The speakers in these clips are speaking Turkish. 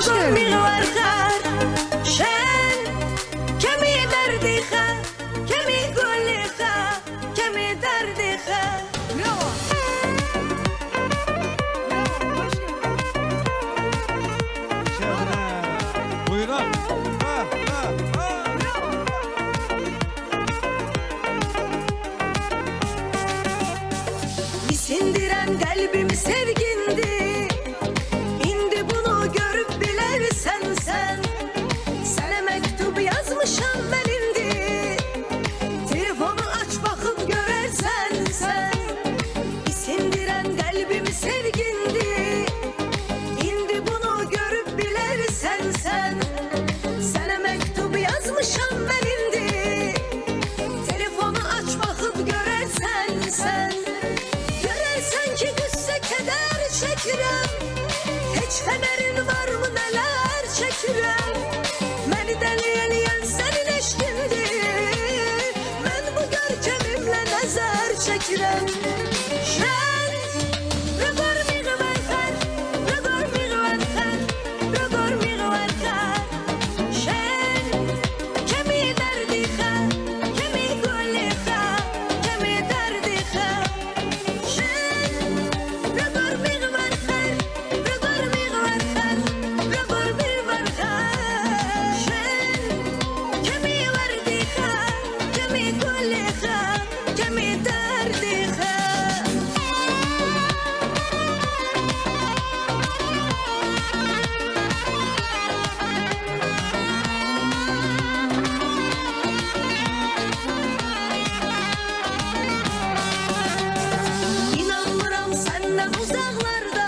aşkım. Buyurun. Sindiren kalbim sevgindi. İndi bunu görüp bilersen sen. Sana mektup yazmışam ben indi. Telefonu aç bakıp görersen sen. Sindiren kalbim sevgindi. İndi bunu görüp bilersen sen. Sana mektup yazmışam ben indi. Telefonu aç bakıp görersen sen. Sanki düşse keder çekirem. Hiç haberin var mı neler çekirem. Beni deliyen senin eşkindir. Ben bu görkemimle nazar çekirem. Uzaklarda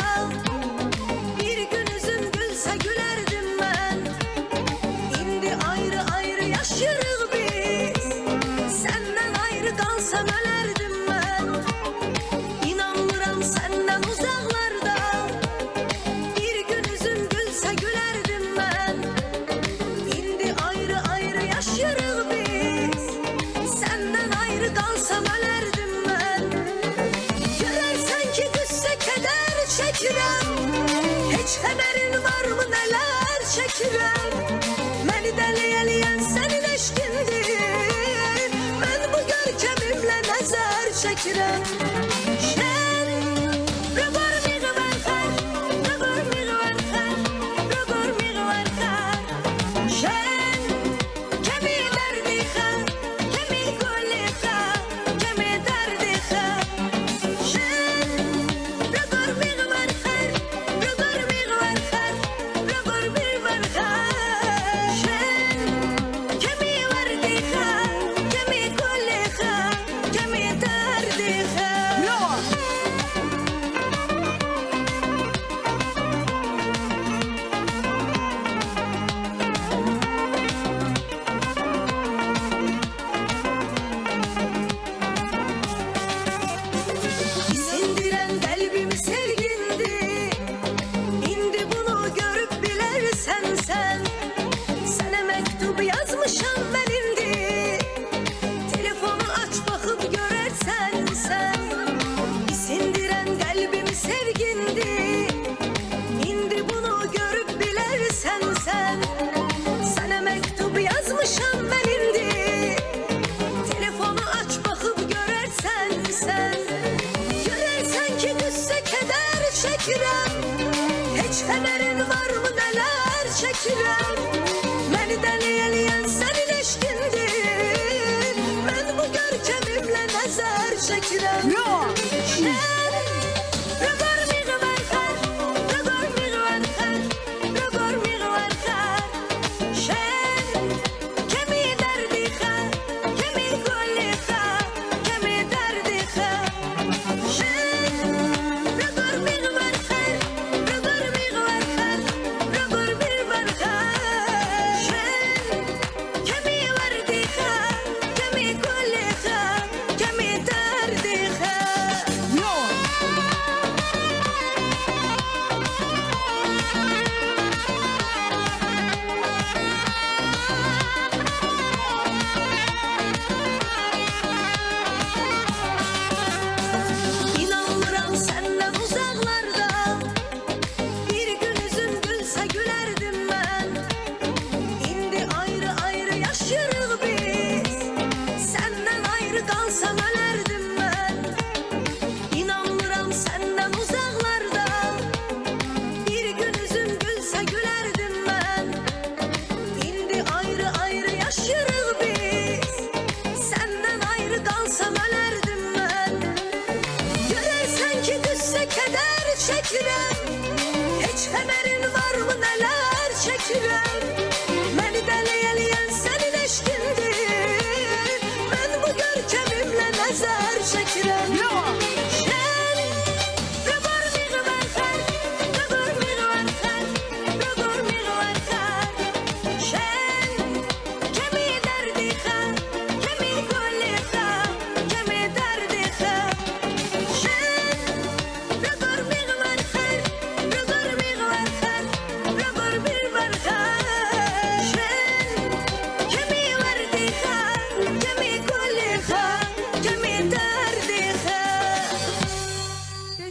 bir gün yüzün gülse gülerdim ben. İndi ayrı ayrı yaşıyoruz biz. Senden ayrı kalsam ölerdim ben. İnanmıram senden uzaklarda bir gün yüzün gülse gülerdim ben. İndi ayrı ayrı yaşıyoruz biz. Senden ayrı kalsam ölerdim ben. Görersen ki keder çekirem. Hiç haberin var mı neler çekirem. Beni deliyen senin eşkindir. Ben bu görkemimle nazar çekirem. Yazmışam ben indi. Telefonu aç bakıp görersen sen. Sindiren kalbim sevgindi. İndi bunu görüp bilersen sen. Sana mektup yazmışam ben indi. Telefonu aç bakıp görersen sen. Görersen ki düşse keder çekirem. Hiç haberin var mı neler çekirem. Beni deliyen senin eşkindir. Ben bu görkemimle nazar çekirem. getirem. Hiç haberin var mı neler çekirem?